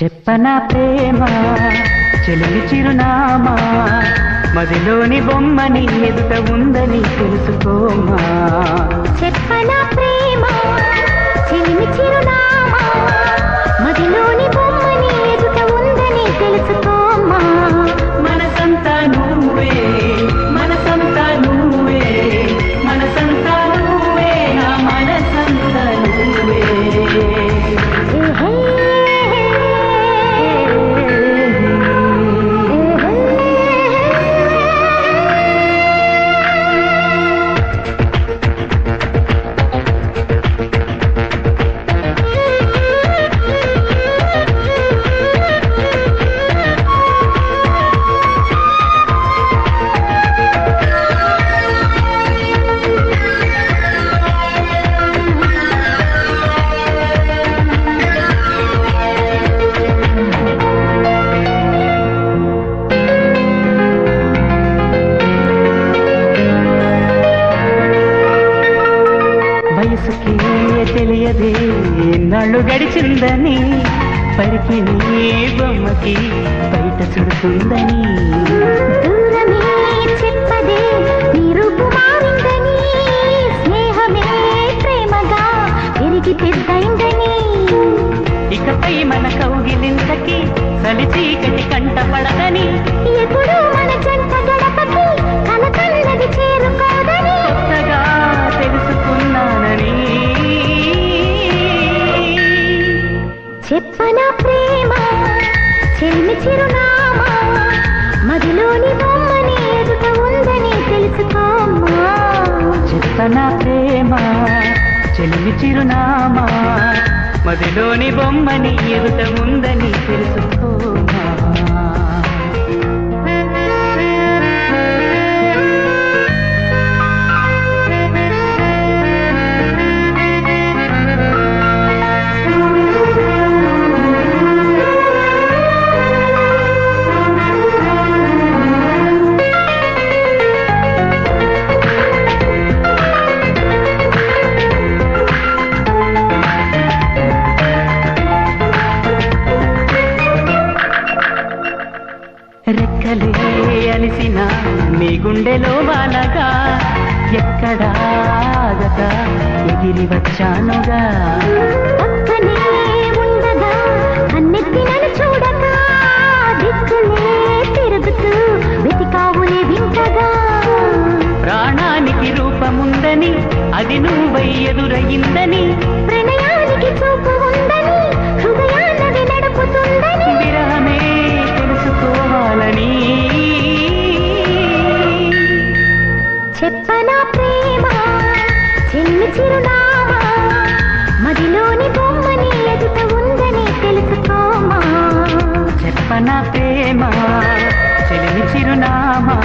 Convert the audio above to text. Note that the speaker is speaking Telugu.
చెప్పనా ప్రేమ చెలిమి చిరునామా మదిలోని బొమ్మని ఎదుట ఉందని తెలుసుకోమా. చెప్పనా ప్రేమ చెలిమి చిరునామా మదిలోని బొమ్మని ఎదుట ఉందని తెలుసుకోమా. మనసంతా నువ్వే మనసంతా నువ్వే మనసంతా నువ్వే నా మనసంతా నువ్వే. వయసుకే తెలియదే ఎన్నాళ్ళు గడిచిందని పరికి నీ బొమ్మకి బయట చుడుతుందని. దూరమే చెప్పదే నీ రూపు మారిందని స్నేహమే ప్రేమగా పెరిగి పెద్దయిందని. ఇకపై మన కౌగిలింతకి చలి చీకటి కంట పడదని. ఎప్పుడు మన జంట గడపకి కలకన్నది చేరుకోదని కొత్తగా తెలుసుకున్నానని. చెప్పనా ప్రేమ చెల్మి చిరునామా మదిలోని బొమ్మని ఎదుట ఉందని తెలుసుకోమా. చెప్పనా ప్రేమ చెలిమి చిరునామా మదిలోని బొమ్మని ఎదుట ఉందని తెలుసుకోమా. రెక్కలే అలిసిన నీ గుండెలో వానగా ఎక్కడాగక ఎగిరి వచ్చానుగా. పక్కనే ఉండగా కన్నెత్తి నన్ను చూడగా దిక్కులే తిరుగుతూ వెతికావులే వింతగా. ప్రాణానికి రూపముందని అది నువ్వై ఎదురయిందని. ప్రణయానికి చూపు ఉందని హృదయాన్నది నడుపుతుందని. విరహమే తెలుసుకోవాలని. చెప్పనా ప్రేమ చెల్లి చిరునామా మదిలోని బొమ్మని ఎదుట ఉందని తెలుసుకోమా. చెప్పనా ప్రేమ చెలిమి చిరునామా